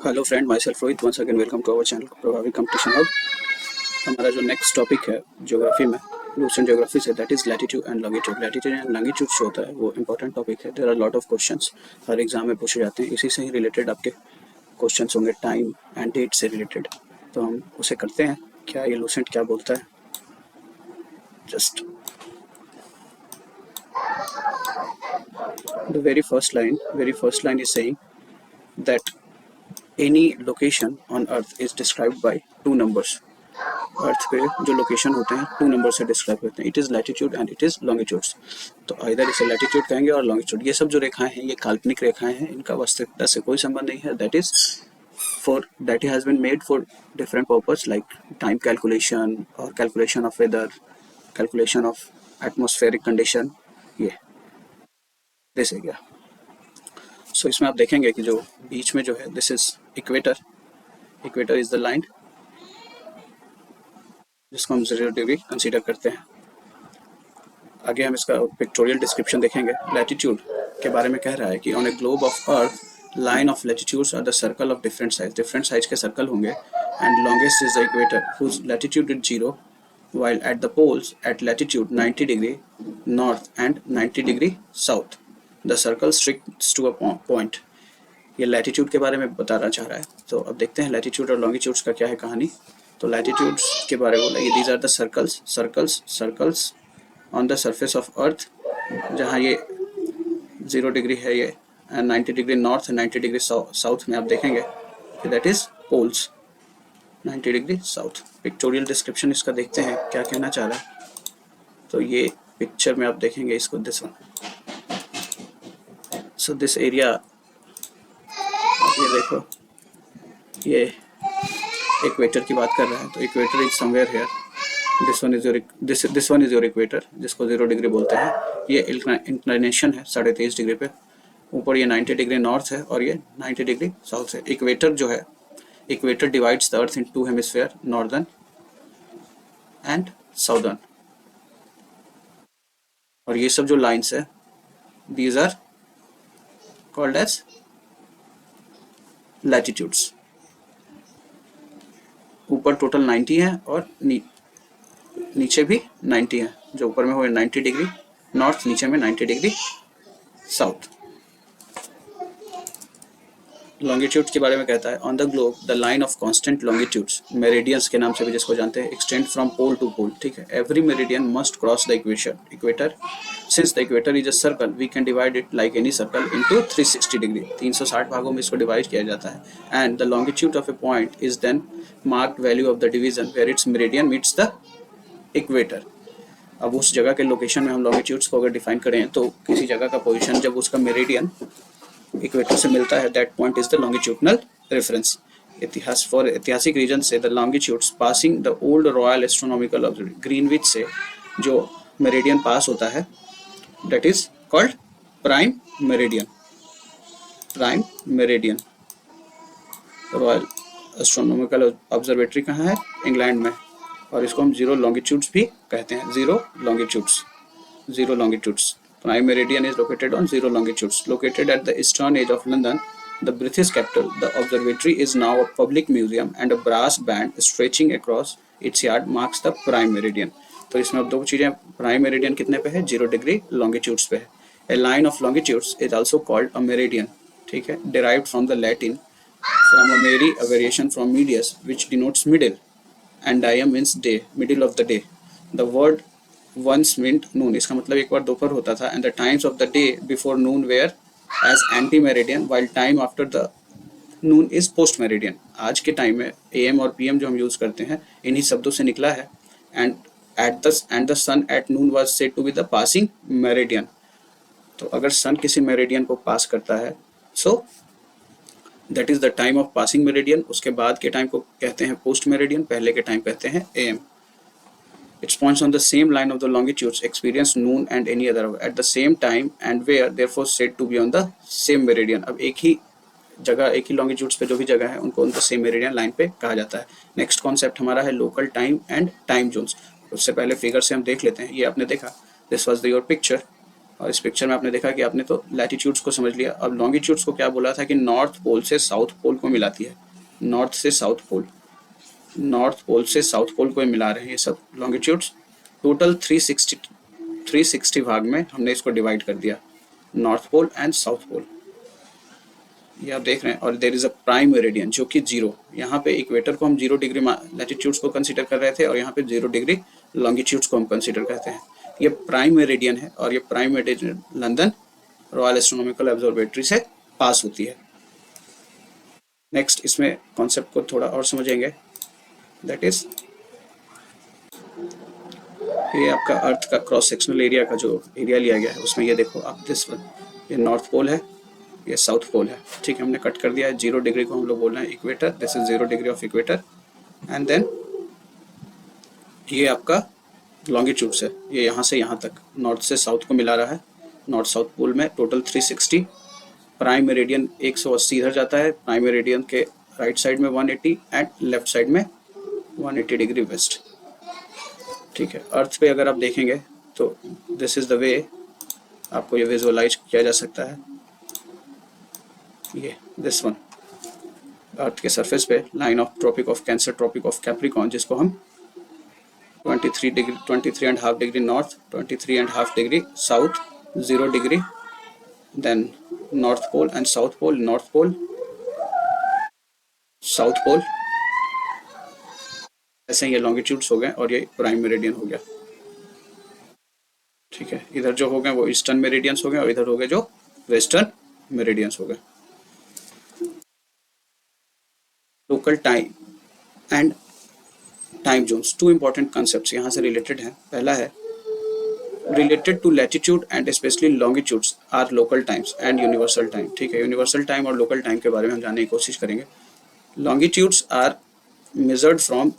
Hello friend, my self Rohit, once again welcome to our channel Prabhavi competition hub. हमारा जो next topic है geography में, Lucent geography से, that is latitude and longitude. Latitude and longitude जो होता है वो इंपॉर्टेंट टॉपिक है। There are lot of questions हर एग्जाम में पूछे जाते हैं, इसी से ही रिलेटेड आपके क्वेश्चंस होंगे, टाइम एंड डेट से रिलेटेड। तो हम उसे करते हैं। क्या ये लूसेंट क्या बोलता है, just the very first line is saying that any location on earth is described by two numbers. अर्थ पे जो लोकेशन होते हैं टू नंबर से डिस्क्राइब करते हैं। It is latitude and it is longitudes. तो इधर इसे लैटिट्यूड कहेंगे और लॉन्गिट्यूड। ये सब जो रेखाएं हैं ये काल्पनिक रेखाएं हैं, इनका वास्तविकता से कोई संबंध नहीं है। That is for that has been made for different purpose like time calculation और calculation of weather, calculation of atmospheric condition. ये दिस है क्या। सो इसमें आप देखेंगे कि जो बीच में जो है this is equator. Equator is the line जिसको हम 0 डिग्री कंसीडर करते हैं। आगे हम इसका पिक्टोरियल डिस्क्रिप्शन देखेंगे। लैटिट्यूड के बारे में कह रहा है कि on a globe of earth line of latitudes are the circle of different size के सर्कल होंगे and longest is the equator whose latitude is 0 while at the poles at latitude 90 degree north and 90 degree south the circle restricts to a point। ये latitude के बारे में बताना चाह रहा है। तो अब देखते हैं लैटिट्यूड और लॉन्गिट्यूड्स का क्या है कहानी। तो लैटिट्यूड्स के बारे में बोला ये these are the circles on the surface of earth, जहाँ ये 0 डिग्री है ये, and 90 degree north and 90 degree south में आप देखेंगे that is poles, 90 degree south. Pictorial description इसका देखते हैं क्या कहना चाह रहा है। तो ये पिक्चर में आप देखेंगे इसको, this one. So this area, ये देखो, ये इक्वेटर की बात कर रहा है। तो equator is somewhere here, this one is your equator, जिसको 0 डिग्री बोलते हैं। ये इंक्लिनेशन है 23.5 डिग्री पे। ऊपर ये 90 डिग्री नॉर्थ है और ये 90 डिग्री साउथ है। इक्वेटर जो है, equator divides the earth in two hemisphere, northern and southern. और ये सब जो लाइन्स है these are called as latitudes. ऊपर टोटल 90 है और नीचे भी 90 है। जो ऊपर में हुए 90 डिग्री नॉर्थ, नीचे में 90 डिग्री साउथ। लॉन्गिट्यूड के बारे में कहता है on the globe the line of constant longitudes, meridians के नाम से भी जिसको जानते हैं, extend from pole to pole. ठीक है, every meridian must cross the equator. Since the equator is a circle we can divide it like any circle into 360 degree. 360 भागों में इसको डिवाइड किया जाता है। And the longitude of a point is then marked value of the division where its meridian meets the equator. अब उस जगह के लोकेशन में हम लॉन्गिट्यूड्स को अगर डिफाइन करें तो किसी जगह का पोजीशन जब उसका मेरिडियन इक्वेटर से मिलता है, that point is the longitudinal reference. इतिहास फॉर ऐतिहासिक रीजन से the longitudes passing the old royal astronomical observatory, Greenwich से जो मेरिडियन पास होता है that is called prime meridian. Prime meridian royal astronomical observatory कहाँ है? इंग्लैंड में। और इसको हम 0 लॉन्गिट्यूड्स भी कहते हैं। 0 longitudes. Prime meridian is located on 0 longitudes. Located at the eastern edge of London, the British capital, the observatory is now a public museum and a brass band stretching across its yard marks the prime meridian. तो इसमें अब दो चीजें, prime meridian कितने पे है? 0 degree longitudes पे है। A line of longitudes is also called a meridian. ठीक है, derived from the Latin from a meri, a variation from medius, which denotes middle, and diam means day, middle of the day. The word once meant noon, इसका मतलब एक बार दोपहर होता था। and the times of the day before noon were as anti meridian while time after the noon is post meridian। आज के time में am और pm जो हम यूज करते हैं इन्हीं शब्दों से निकला है। and the sun at noon was said to be the passing meridian। तो अगर सन किसी मेरिडियन को पास करता है so that is the time of passing meridian। उसके बाद के टाइम को कहते हैं पोस्ट मेरिडियन, पहले के टाइम कहते हैं am। Its points on the same line of the longitudes experience noon and any other hour at the same time and were therefore said to be on the same meridian। अब एक ही जगह, एक ही longitudes पे जो भी जगह है उनको उनका सेम मेरिडियन लाइन पे कहा जाता है। नेक्स्ट कॉन्सेप्ट हमारा है local time and time Jones. उससे पहले फिगर से हम देख लेते हैं। ये आपने देखा, दिस वाज योर पिक्चर। और इस पिक्चर में आपने देखा कि आपने तो लैटिट्यूड्स को समझ लिया। अब लॉन्गिट्यूड्स को क्या बोला था कि नॉर्थ पोल से साउथ पोल को मिलाती है, नॉर्थ से साउथ पोल, नॉर्थ पोल से साउथ पोल को मिला रहे हैं ये सब लॉन्गिट्यूड्स। टोटल 360 भाग में हमने इसको डिवाइड कर दिया, north pole and south pole, ये आप देख रहे हैं। और there is a prime meridian जो कि 0, यहाँ पे इक्वेटर को हम 0 डिग्री लैटिट्यूड्स को कंसीडर कर रहे थे और यहाँ पे 0 डिग्री लॉन्गिट्यूड्स को हम कंसीडर करते हैं। ये प्राइम मेरिडियन है और ये prime meridian London royal astronomical observatory से पास होती है। नेक्स्ट इसमें कॉन्सेप्ट को थोड़ा और समझेंगे, दैट इज ये आपका अर्थ का क्रॉस सेक्शनल एरिया का जो एरिया लिया गया है उसमें ये देखो आप, दिस वन, ये नॉर्थ पोल है, ये साउथ पोल है, ठीक है। हमने कट कर दिया है, 0 डिग्री को हम लोग बोल रहे हैं equator, this is 0 degree of equator, and then ये आपका लॉन्गिट्यूड्स है, ये यहाँ से यहाँ तक नॉर्थ से साउथ को मिला रहा है। नॉर्थ साउथ पोल में टोटल 360, प्राइम मेरिडियन 180 इधर जाता है, प्राइम मेरिडियन के राइट साइड में 180 एंड लेफ्ट साइड में 180 डिग्री वेस्ट, ठीक है। अर्थ पे अगर आप देखेंगे तो दिस इज द वे आपको ये विजुअलाइज किया जा सकता है। ये दिस वन अर्थ के सरफेस पे line of tropic of cancer, tropic of capricorn, जिसको हम 23.5 degree north, 23.5 degree south, 0 degree, then north pole and south pole, north pole, south pole, ऐसे ये लॉन्गिट्यूड्स हो गए और ये प्राइम मेरिडियन हो गया, ठीक है। इधर जो हो गए वो ईस्टर्न मेरिडियंस हो गए और इधर हो गए जो वेस्टर्न मेरिडियंस हो गए। Local time and time zones, 2 important concepts यहाँ से रिलेटेड हैं। पहला है related to latitude and specially longitudes are local times and universal time, ठीक है। यूनिवर्सल टाइम और लोकल टाइम के बारे में हम जानने की कोशिश करेंगे। Longitudes are measured from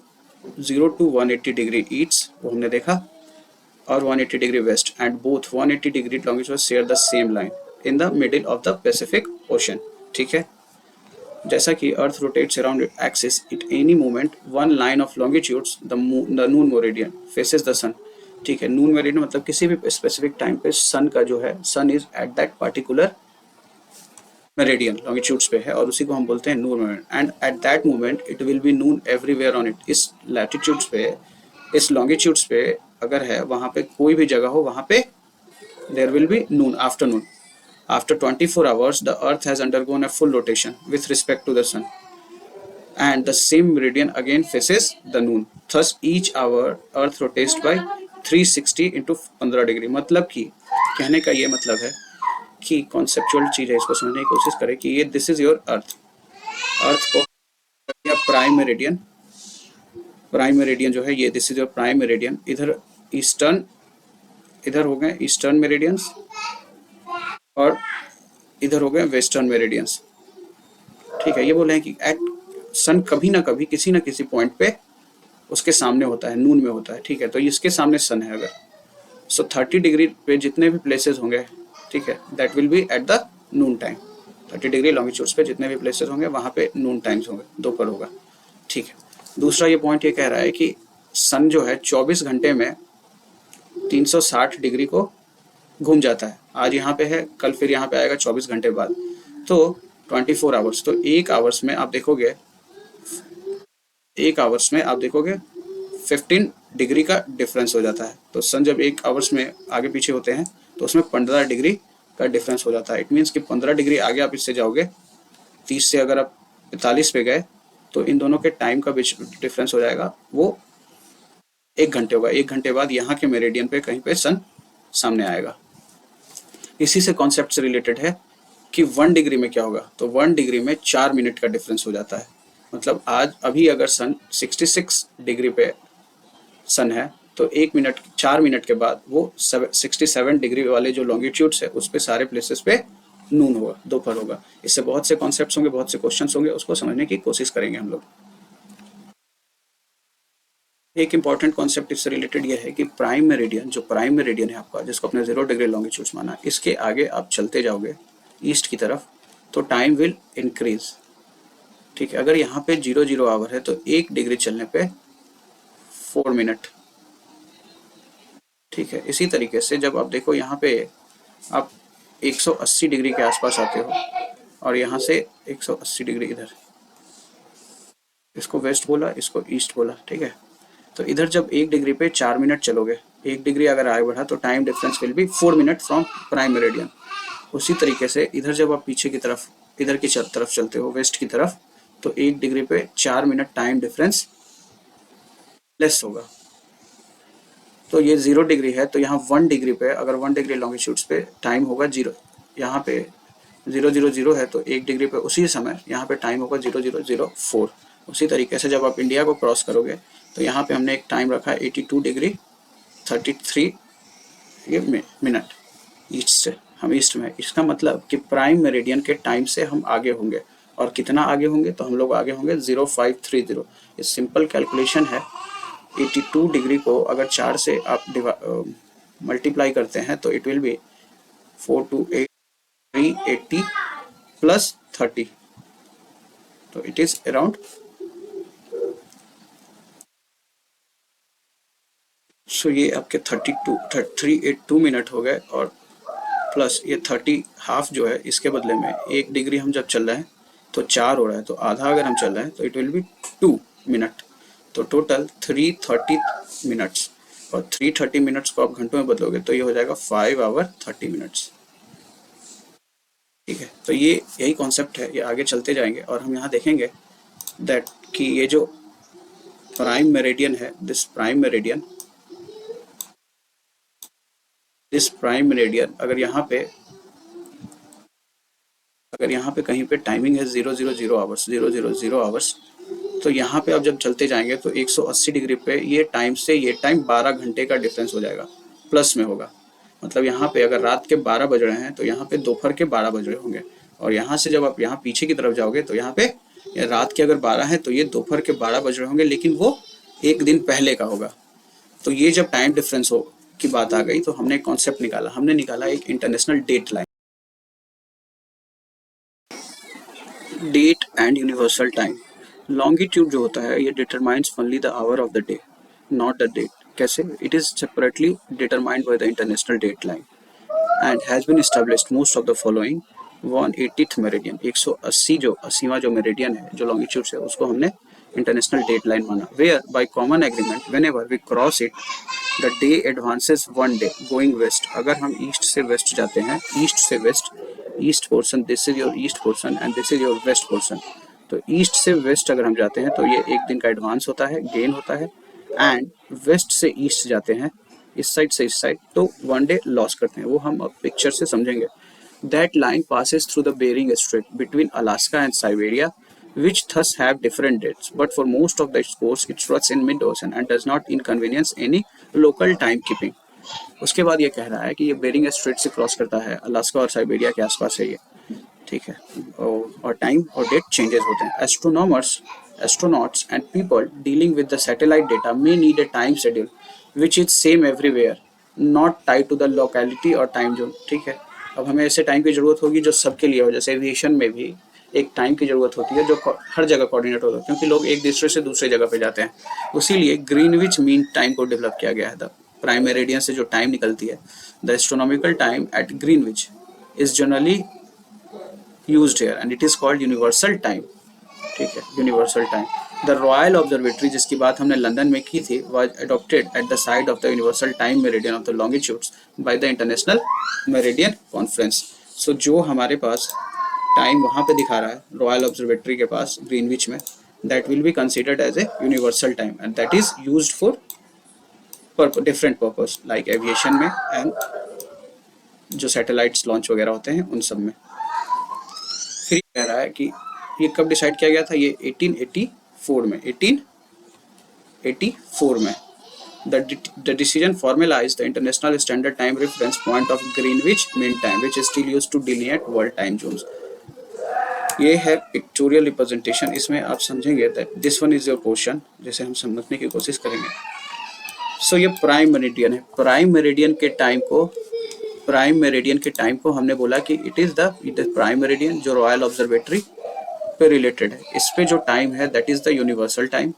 0 to 180 degree east, वो हमने देखा, और 180 degree west, and both 180 degree longitude share the same line in the middle of the Pacific Ocean, ठीक है। जैसा कि earth rotates around it axis at any moment, one line of longitudes the noon meridian faces the sun, ठीक है। नून meridian मतलब किसी भी specific time पे सन का जो है, sun is at that particular meridian longitudes पे है और उसी को हम बोलते हैं noon meridian, and at that moment it will be noon everywhere on it. इस लैटिट्यूड्स पे, इस लॉन्गिट्यूड्स पे अगर है, वहां पे कोई भी जगह हो, वहां पे there will be noon, afternoon. After 24 hours, the Earth has undergone a full rotation with respect to the Sun, and the same meridian again faces the Noon. Thus, each hour Earth rotates by 360 into 15 degree. मतलब कि कहने का ये मतलब है कि conceptual चीज है, इसको समझने की कोशिश करें कि ये दिस इज योर अर्थ, अर्थ को या प्राइम मेरिडियन जो है ये this is your prime meridian. इधर ईस्टर्न, इधर हो गए ईस्टर्न मेरिडियंस और इधर हो गए वेस्टर्न मेरिडियंस, ठीक है। ये बोले हैं कि एट सन कभी ना कभी किसी ना किसी पॉइंट पे उसके सामने होता है, नून में होता है, ठीक है। तो इसके सामने सन है अगर, सो 30 डिग्री पे जितने भी प्लेसेस होंगे, ठीक है, that will B at the Noon time. 30 degree longitudes पे जितने भी प्लेसेस होंगे वहाँ पे नून टाइम्स होंगे, दोपहर होगा, ठीक है। दूसरा ये पॉइंट ये कह रहा है कि सन जो है 24 घंटे में 360 डिग्री को घूम जाता है। आज यहाँ पे है, कल फिर यहाँ पे आएगा 24 घंटे बाद, तो 24 आवर्स। तो एक आवर्स में आप देखोगे, 15 डिग्री का डिफरेंस हो जाता है। तो सन जब एक आवर्स में आगे पीछे होते हैं तो उसमें 15 डिग्री का डिफरेंस हो जाता है। इट मीन्स कि 15 डिग्री आगे आप इससे जाओगे, 30 से अगर आप 45 पे गए तो इन दोनों के टाइम का बीच डिफरेंस हो जाएगा, वो 1 घंटे होगा। 1 घंटे बाद यहाँ के मेरिडियन पे कहीं पे सन सामने आएगा। इसी से कॉन्सेप्ट से रिलेटेड है कि 1 डिग्री में क्या होगा, तो 1 डिग्री में 4 मिनट का डिफरेंस हो जाता है। मतलब आज अभी अगर सन 66 डिग्री पे सन है तो 4 मिनट के बाद वो 67 डिग्री वाले जो लॉन्गिट्यूड्स है उस पे सारे प्लेसेस पे नून होगा, दोपहर होगा। इससे बहुत से कॉन्सेप्ट्स होंगे, बहुत से क्वेश्चंस होंगे, उसको समझने की कोशिश करेंगे हम लोग। एक इंपॉर्टेंट कॉन्सेप्ट इससे रिलेटेड ये है कि प्राइम मेरिडियन है आपका, जिसको अपने 0 डिग्री लॉन्गिट्यूड्स माना, इसके आगे आप चलते जाओगे ईस्ट की तरफ तो टाइम विल इंक्रीज, ठीक है। अगर यहाँ पे 00 आवर है तो 1 डिग्री चलने पे 4 मिनट, ठीक है। इसी तरीके से जब आप देखो यहाँ पे आप 180 डिग्री के आसपास आते हो और यहाँ से 180 डिग्री इधर, इसको वेस्ट बोला, इसको ईस्ट बोला, ठीक है। तो इधर जब 1 डिग्री पे 4 मिनट चलोगे, 1 डिग्री अगर आगे बढ़ा तो time difference will be 4 minute from prime meridian. उसी तरीके से इधर जब आप पीछे की तरफ, इधर की तरफ चलते हो, वेस्ट की तरफ, तो 1 डिग्री पे 4 मिनट टाइम डिफरेंस लेस होगा। तो ये 0 डिग्री है, तो यहाँ 1 डिग्री पे, अगर 1 डिग्री लॉन्गिट्यूड्स पे टाइम होगा 0, यहाँ पे 000 है, तो 1 डिग्री पे उसी समय यहाँ पे टाइम होगा 0004। उसी तरीके से जब आप इंडिया को क्रॉस करोगे तो यहाँ पे हमने एक टाइम रखा है 82 डिग्री 33 ये मिनट ईस्ट से, हम ईस्ट में। इसका मतलब कि प्राइम मेरिडियन के टाइम से हम आगे होंगे, और कितना आगे होंगे, तो हम लोग आगे होंगे 0530। ये सिंपल कैलकुलेशन है। 82 डिग्री को अगर 4 से आप मल्टीप्लाई करते हैं तो इट विल बी 428 380 प्लस 30, तो इट इज अराउंड, सो ये आपके 382 मिनट हो गए, और प्लस ये 30 हाफ जो है, इसके बदले में 1 डिग्री हम जब चल रहे हैं तो 4 हो रहा है, तो आधा अगर हम चल रहे हैं तो इट विल बी 2 मिनट। तो टोटल 330 मिनट्स, और 330 मिनट्स को आप घंटों में बदलोगे तो ये हो जाएगा 5 आवर 30 मिनट्स। ठीक है, तो ये यही कॉन्सेप्ट है। ये आगे चलते जाएंगे और हम यहाँ देखेंगे दैट कि ये जो प्राइम मेरिडियन है, दिस प्राइम मेरिडियन अगर यहाँ पे कहीं पे टाइमिंग है 000 आवर्स, तो यहाँ पे आप जब चलते जाएंगे तो 180 डिग्री पे ये टाइम से ये टाइम 12 घंटे का डिफरेंस हो जाएगा, प्लस में होगा। मतलब यहाँ पे अगर रात के 12 बज रहे हैं तो यहाँ पे दोपहर के 12 बज रहे होंगे, और यहाँ से जब आप यहाँ पीछे की तरफ जाओगे तो यहाँ पे रात के अगर 12 है तो ये दोपहर के 12 बज रहे होंगे, लेकिन वो एक दिन पहले का होगा। तो ये जब टाइम डिफरेंस हो की बात आ गई तो हमने एक कॉन्सेप्ट निकाला, हमने निकाला एक international date line, date and universal time. Longitude जो होता है ये determines only the hour of the day, not the date. कैसे? It is separately determined by the international date line and has been established most of the following 180th meridian. 180 जो 80वां जो meridian है, जो longitude है, उसको हमने international date line माना। Whereby common agreement whenever we cross it the day advances 1 day going west. अगर हम ईस्ट से वेस्ट जाते हैं, ईस्ट से west, east portion, this is your east portion and this is your west portion. तो east से west अगर हम जाते हैं तो ये एक दिन का एडवांस होता है, गेन होता है, एंड वेस्ट से ईस्ट जाते हैं, इस साइड से इस साइड, तो 1 डे लॉस करते हैं। वो हम अब पिक्चर से समझेंगे। That line passes through the Bering Strait between Alaska and Siberia, which thus have different dates, but for most of the its course it runs in mid-ocean and does not inconvenience any local time keeping। उसके बाद ये कह रहा है कि ये bearing straight से cross करता है, अलास्का और साइबेरिया के आसपास है ये, ठीक है, और टाइम और डेट चेंजेस होते हैं। Astronauts and people dealing with the satellite data may need a time schedule which is same everywhere, not tied to the locality और टाइम जोन। ठीक है, अब हमें ऐसे टाइम की जरूरत होगी जो सबके लिए हो। जैसे एविएशन में भी एक टाइम की जरूरत होती है जो हर जगह कोऑर्डिनेट होता है, क्योंकि लोग एक दूसरे से दूसरे जगह पे जाते हैं। उसीलिए ग्रीनविच मीन टाइम को डेवलप किया गया है। द प्राइम मेरिडियन से जो टाइम निकलती है, the astronomical time at Greenwich is generally used here and it is called universal time। ठीक है, universal time. The royal observatory, जिसकी बात हमने लंदन में की थी, was adopted at the side of the universal time meridian of the longitudes by the international meridian conference। so जो हमारे पास टाइम वहाँ पे दिखा रहा है रॉयल ऑब्जर्वेटरी के पास ग्रीनविच में, that will be considered as a universal time and that is used for different purpose like aviation में and जो सैटेलाइट्स लॉन्च वगैरह होते हैं उन सब में। फिर कह रहा है कि ये कब डिसाइड किया गया था, ये 1884 में, 1884 में। The decision formalized the international standard time reference point of Greenwich Mean Time, which is still used to delineate world time zones। ये है पिक्टोरियल रिप्रेजेंटेशन। इसमें आप समझेंगे that this one is your question, जिसे हम समझने की कोशिश करेंगे। सो ये प्राइम मेरिडियन है। प्राइम मेरिडियन के टाइम को हमने बोला कि इट इज प्राइम मेरिडियन जो रॉयल ऑब्जर्वेटरी पे रिलेटेड है। इस पे जो टाइम है that is the universal time.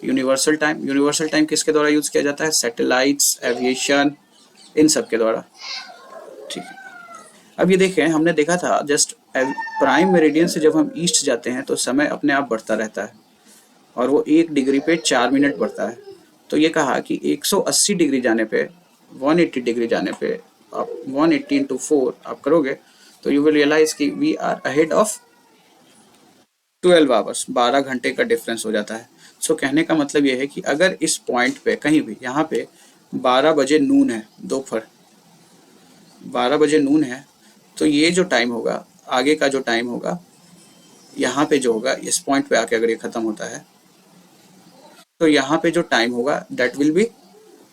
Universal time किसके द्वारा यूज किया जाता है? सैटेलाइट्स, एविएशन, इन सब के द्वारा। ठीक है, अब ये देखें, हमने देखा था जस्ट प्राइम मेरिडियन से जब हम ईस्ट जाते हैं तो समय अपने आप बढ़ता रहता है और वो 1 डिग्री पे 4 मिनट बढ़ता है। तो ये कहा कि 180 डिग्री जाने पे, 180 डिग्री जाने पे आप 180 इंटू 4 आप करोगे तो यू विल रियलाइज कि we are ahead of 12 hours, 12 घंटे का डिफरेंस हो जाता है। सो कहने का मतलब ये है कि अगर इस पॉइंट पे कहीं भी, यहाँ पे 12 बजे नून है, दोपहर 12 बजे नून है, तो ये जो टाइम होगा, आगे का जो टाइम होगा, यहाँ पे जो होगा, इस पॉइंट पे आके अगर ये खत्म होता है तो यहाँ पे जो टाइम होगा that will B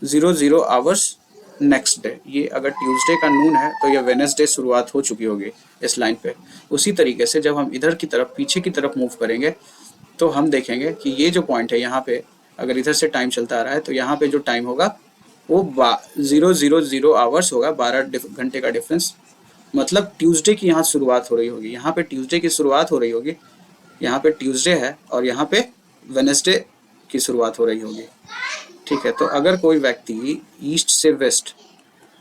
00 hours next day. ये अगर ट्यूसडे का नून है तो ये वेनेसडे शुरुआत हो चुकी होगी इस लाइन पे। उसी तरीके से जब हम इधर की तरफ, पीछे की तरफ मूव करेंगे तो हम देखेंगे कि ये जो पॉइंट है यहाँ पे, अगर इधर से टाइम चलता आ रहा है तो यहाँ पे जो टाइम होगा वो 000 आवर्स होगा, 12 घंटे का डिफरेंस। मतलब ट्यूसडे की यहाँ शुरुआत हो रही होगी, यहाँ पे ट्यूसडे की शुरुआत हो रही होगी, यहाँ पे ट्यूसडे है और यहाँ पे वेनेसडे की शुरुआत हो रही होगी। ठीक है, तो अगर कोई व्यक्ति ईस्ट से वेस्ट,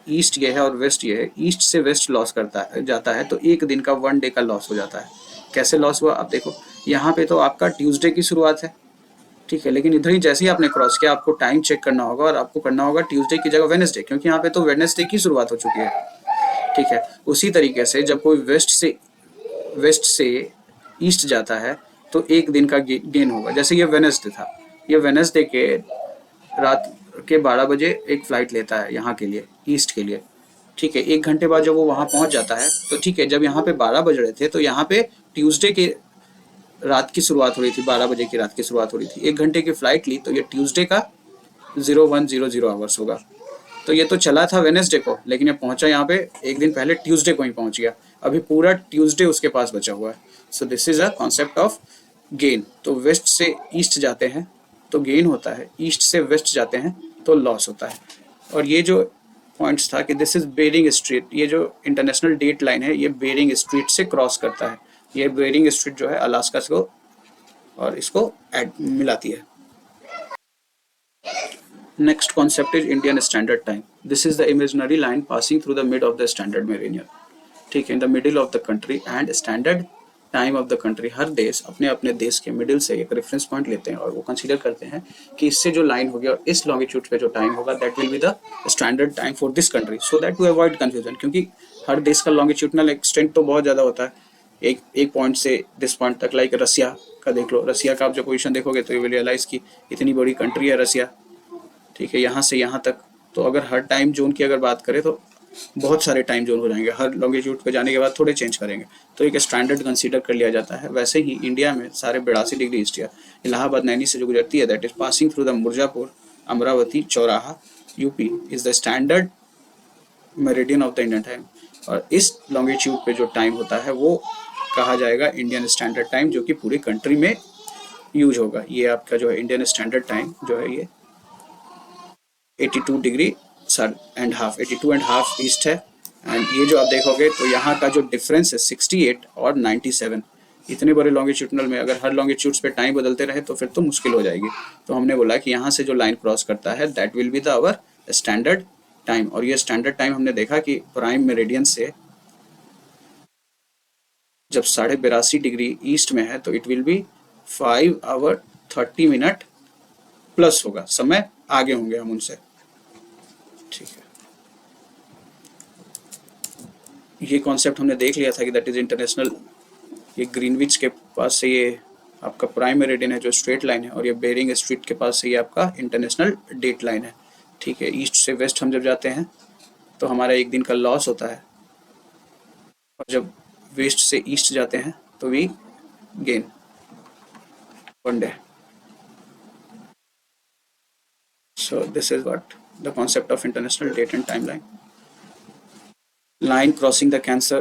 ईस्ट ये है और वेस्ट ये है, ईस्ट से वेस्ट लॉस करता है, जाता है तो एक दिन का, 1 डे का लॉस हो जाता है। कैसे लॉस हुआ आप देखो, यहाँ पे तो आपका ट्यूसडे की शुरुआत है, ठीक है, लेकिन इधर ही जैसे ही आपने क्रॉस किया आपको टाइम चेक करना होगा और आपको करना होगा ट्यूसडे की जगह वेनेसडे, क्योंकि यहाँ पे तो वेनेसडे की शुरुआत हो चुकी है। ठीक है, उसी तरीके से जब कोई वेस्ट से ईस्ट जाता है तो एक दिन का गेन होगा। जैसे ये वेनेसडे था, ये वेनेसडे के रात के 12 बजे एक फ्लाइट लेता है यहाँ के लिए, ईस्ट के लिए। ठीक है, 1 घंटे बाद जब वो वहाँ पहुँच जाता है तो ठीक है, जब यहाँ पे 12 बज रहे थे तो यहाँ पे ट्यूसडे के रात की शुरुआत हो रही थी, 12 बजे की रात की शुरुआत हो रही थी। 1 घंटे की फ्लाइट ली तो ये ट्यूसडे का 0100 आवर्स होगा। तो ये तो चला था वेनेसडे को, लेकिन ये पहुंचा यहाँ पे एक दिन पहले ट्यूसडे को ही पहुंच गया। अभी पूरा ट्यूसडे उसके पास बचा हुआ है। So this is a concept of gain. तो वेस्ट से ईस्ट जाते हैं तो गेन होता है, ईस्ट से वेस्ट जाते हैं तो लॉस होता है। और ये जो पॉइंट्स था कि दिस इज बेरिंग स्ट्रीट, ये जो इंटरनेशनल डेट लाइन है ये बेरिंग स्ट्रीट से क्रॉस करता है। ये बेरिंग स्ट्रीट जो है अलास्का को और इसको मिलाती है। Next concept is Indian Standard Time. This is the imaginary line passing through the mid of the standard meridian. ठीक है, in the middle of the country and standard time of the country. हर देश अपने अपने देश के middle से एक reference point लेते हैं और वो कंसीडर करते हैं कि इससे जो लाइन होगी और इस लॉन्गिट्यूड पे जो टाइम होगा that will be the standard time for this country, so that to avoid confusion. क्योंकि हर देश का लॉन्गिट्यूडनल एक्सटेंट तो बहुत ज़्यादा होता है, एक पॉइंट से दिस पॉइंट तक। लाइक रसिया का देख लो, रसिया का आप जब पोजिशन देखोगे तो यू विल रियलाइज की इतनी बड़ी कंट्री है रसिया। ठीक है, यहाँ से यहाँ तक। तो अगर हर टाइम जोन की अगर बात करें तो बहुत सारे टाइम जोन हो जाएंगे, हर लॉन्गिट्यूड पे जाने के बाद थोड़े चेंज करेंगे, तो एक स्टैंडर्ड कंसीडर कर लिया जाता है। वैसे ही इंडिया में सारे 82 डिग्री ईस्ट या इलाहाबाद नैनी से जो गुजरती है that is passing through the Mirzapur Amravati Chauraha UP is the standard meridian of the Indian time. और इस लॉन्गिट्यूड पे जो टाइम होता है वो कहा जाएगा इंडियन स्टैंडर्ड टाइम, जो कि पूरी कंट्री में यूज होगा। ये आपका जो है इंडियन स्टैंडर्ड टाइम जो है ये 82 degree and half, 82 and half east है। एंड ये जो आप देखोगे तो यहाँ का जो डिफरेंस है 68 और 97। इतने बड़े लॉन्गिट्यूडनल में अगर हर लॉन्गिट्यूड्स पे टाइम बदलते रहे तो फिर तो मुश्किल हो जाएगी। तो हमने बोला कि यहाँ से जो लाइन क्रॉस करता है that will be the our standard time. और ये स्टैंडर्ड टाइम हमने देखा कि प्राइम मेरिडियन से जब 82.5 डिग्री ईस्ट में है तो it will be 5 hour 30 minute plus होगा, समय आगे होंगे हम उनसे। ठीक है, ये कॉन्सेप्ट हमने देख लिया था कि दैट इज इंटरनेशनल। ये ग्रीनविच के पास से ये आपका प्राइम मेरिडियन है जो स्ट्रेट लाइन है, और ये बेरिंग स्ट्रीट के पास से ये आपका इंटरनेशनल डेट लाइन है। ठीक है, ईस्ट से वेस्ट हम जब जाते हैं तो हमारा एक दिन का लॉस होता है, और जब वेस्ट से ईस्ट जाते हैं तो we gain 1 day. So this is what the concept of international date and timeline. Line crossing the cancer,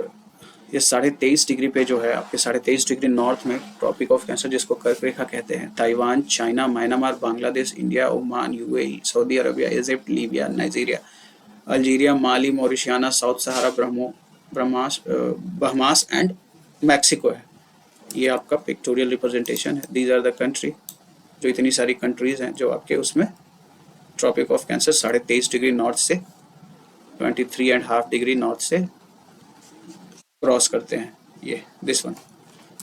ये 23.5 डिग्री पे जो है आपके 23.5 डिग्री नॉर्थ में ट्रॉपिक ऑफ कैंसर, जिसको कर्क रेखा कहते हैं, Taiwan, China, Myanmar, Bangladesh, India, Oman, UAE, Saudi Arabia, Egypt, Libya, Nigeria, Algeria, Mali, Mauritania, South Sahara, Bahamas and Mexico है। ये आपका पिक्टोरियल रिप्रेजेंटेशन है। दीज आर द कंट्री, जो इतनी सारी कंट्रीज हैं जो आपके उसमें tropic of cancer 23.5 degree north से 23.5 डिग्री नॉर्थ से क्रॉस करते हैं, ये दिस वन।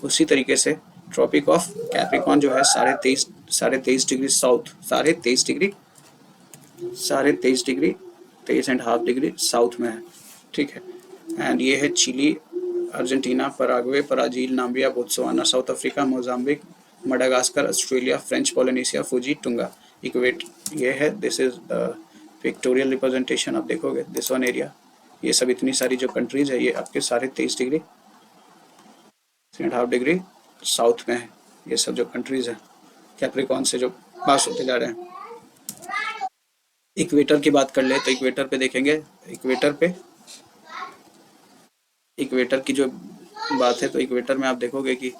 उसी तरीके से ट्रॉपिक ऑफ कैप्रिकॉन जो है 23.5 degree south, 23.5 degree 23.5 degree south में है, ठीक है। एंड ये है Chile, Argentina, Paraguay, Brazil, Namibia, Botswana, South Africa, Mozambique, Madagascar, Australia, French Polynesia, Fiji, Tonga, इक्वेट। ये है, this is the pictorial representation. आप देखोगे दिस वन एरिया, ये सब इतनी सारी जो कंट्रीज है ये आपके सारे 23.5 डिग्री साउथ में है। ये सब जो कंट्रीज है कैप्रिकॉन से जो पास होते जा रहे हैं। इक्वेटर की बात कर ले तो इक्वेटर पे देखेंगे, इक्वेटर की जो बात है तो इक्वेटर में आप देखोगे कि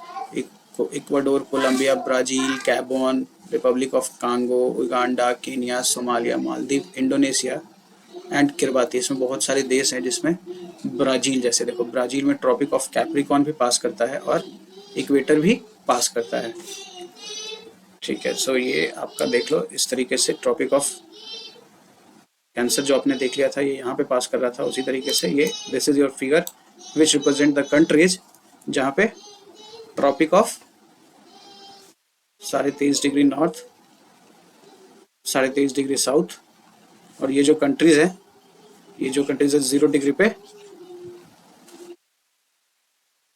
Ecuador, Colombia, Brazil, Gabon, Republic of Congo, Uganda, Kenya, Somalia, Maldives, Indonesia and Kiribati. इसमें बहुत सारे देश हैं जिसमें ब्राजील, जैसे देखो ब्राजील में ट्रॉपिक ऑफ कैप्रिकॉन भी पास करता है और इक्वेटर भी पास करता है, ठीक है। सो ये आपका देख लो इस तरीके से ट्रॉपिक ऑफ कैंसर जो आपने देख लिया था ये यहाँ पे पास कर रहा था, उसी तरीके से ये this is your figure which represent the countries जहाँ पे tropic of 23.5 degree north, 23.5 degree south, और ये जो कंट्रीज है, ये जो कंट्रीज है 0 डिग्री पे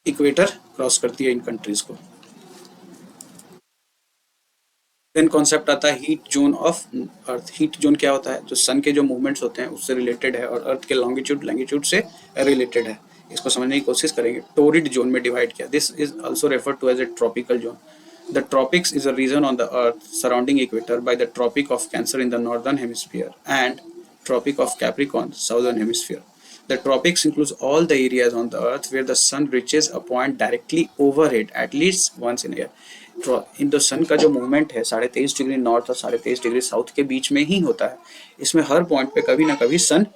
इक्वेटर क्रॉस करती है इन कंट्रीज को। देन कॉन्सेप्ट आता है heat zone of earth. Heat zone क्या होता है? जो सन के जो मूवमेंट्स होते हैं उससे रिलेटेड है और अर्थ के लॉन्गिट्यूड से रिलेटेड है। इसको समझने की कोशिश करेंगे। टोरिड जोन में डिवाइड किया। This is also referred to as a tropical zone. The tropics is a region on the earth surrounding equator by the tropic of cancer in the northern hemisphere and tropic of capricorn southern hemisphere. The tropics includes all the areas on the earth where the sun reaches a point directly overhead at least once in a year. In the sun का जो movement है 23.5 degree north और 23.5 degree south के बीच में ही होता है। इसमें हर point पे कभी ना कभी सन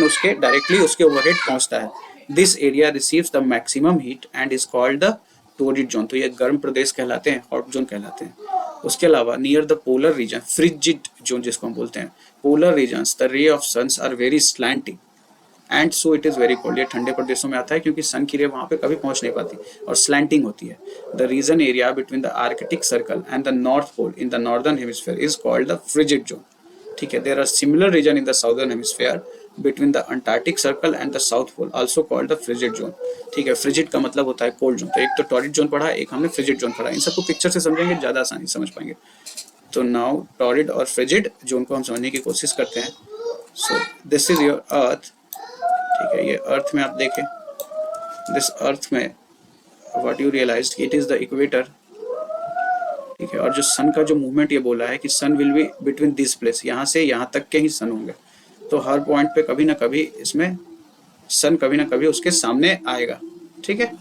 उसके डायरेक्टली उसके ओवरहेड पहुंचता है। This area receives the maximum heat and is called the torrid zone. तो ये गर्म प्रदेश कहलाते हैं, हॉट जोन कहलाते हैं। उसके अलावा near the polar region, frigid zone जिसको हम बोलते हैं, polar regions the ray of suns are very slanting and so it is very cold. ये ठंडे प्रदेशों में आता है क्योंकि सन की रे वहां पे कभी पहुंच नहीं पाती और स्लैंटिंग होती है। The region area between the arctic circle and the north pole in the northern hemisphere is called the frigid zone, ठीक है। There are similar region in the southern hemisphere between the antarctic circle and the south pole also called the frigid zone, ठीक है। Frigid का मतलब होता है cold zone. तो एक तो टॉरिड जोन पढ़ा, एक हमने फ्रिजिड जोन पढ़ा। इन सबको पिक्चर से समझेंगे ज्यादा आसानी समझ पाएंगे। तो नाउ टॉरिड और फ्रिजिड जोन को हम समझने की कोशिश करते हैं। So this is your earth, ठीक है। ये अर्थ में आप देखें, दिस अर्थ में what you realised it is the equator, ठीक है। और जो सन का जो मूवमेंट ये बोला है कि sun will be between this place, यहाँ से यहाँ तक के ही सन होंगे। तो हर पॉइंट पे कभी ना कभी इसमें सन कभी ना कभी उसके सामने आएगा, ठीक है।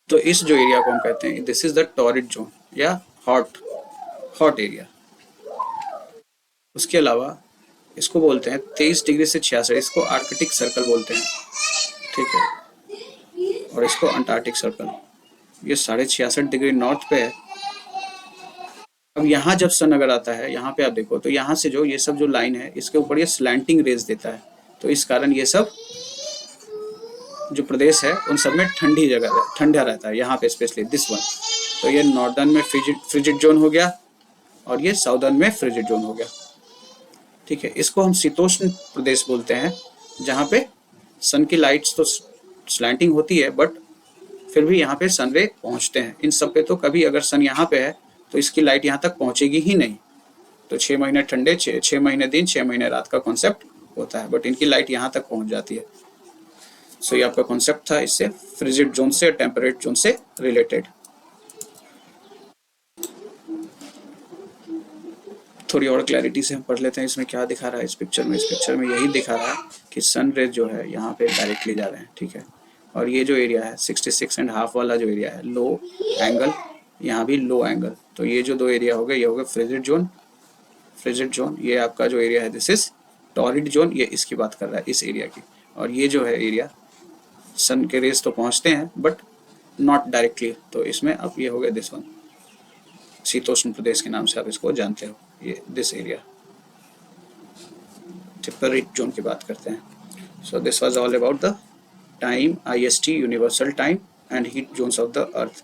तो इस जो एरिया को हम कहते हैं this is the torrid zone या हॉट एरिया। उसके अलावा इसको बोलते हैं 23 डिग्री से 66, इसको आर्कटिक सर्कल बोलते हैं, ठीक है। और इसको अंटार्कटिक सर्कल। ये 66.5 डिग्री नॉर्थ पे है। अब यहाँ जब सन अगर आता है यहाँ पे आप देखो तो यहाँ से जो ये सब जो लाइन है इसके ऊपर ये स्लैंटिंग रेज देता है। तो इस कारण ये सब जो प्रदेश है उन सब में ठंडी जगह ठंडा रहता है, यहाँ पे स्पेशली दिस वन। तो ये नॉर्दर्न में फ्रिजिड जोन हो गया और ये साउदर्न में फ्रिजिड जोन हो गया, ठीक है। इसको हम शीतोष्ण प्रदेश बोलते हैं जहाँ पे सन की लाइट्स तो स्लैंटिंग होती है बट फिर भी यहाँ पे सन रे पहुँचते हैं। इन सब पे तो कभी अगर सन यहाँ पे है तो इसकी लाइट यहाँ तक पहुँचेगी ही नहीं। तो 6 महीने ठंडे, 6 महीने दिन, 6 महीने रात का कॉन्सेप्ट होता है बट इनकी लाइट यहाँ तक पहुँच जाती है। सो ये आपका कॉन्सेप्ट था इससे फ्रिजिड जोन से टेम्परेट जोन से रिलेटेड। थोड़ी और क्लैरिटी से हम पढ़ लेते हैं इसमें क्या दिखा रहा है इस पिक्चर में। इस पिक्चर में यही दिखा रहा है कि सन रेज जो है यहाँ पे डायरेक्टली जा रहे हैं, ठीक है। और ये जो एरिया है 66.5 वाला जो एरिया है लो एंगल, यहाँ भी लो एंगल। तो ये जो दो एरिया हो गए ये हो गए फ्रिजिड जोन। ये आपका जो एरिया है दिस इज टॉरिड जोन, ये इसकी बात कर रहा है इस एरिया की। और ये जो है एरिया सन के रेज तो पहुँचते हैं बट नॉट डायरेक्टली। तो इसमें अब ये हो गया दिस वन, शीतोष्ण प्रदेश के नाम से आप इसको जानते हो। ये दिस एरिया टेम्परेट जोन की बात करते हैं। So this was all about the time, IST, universal time, and heat zones of the earth.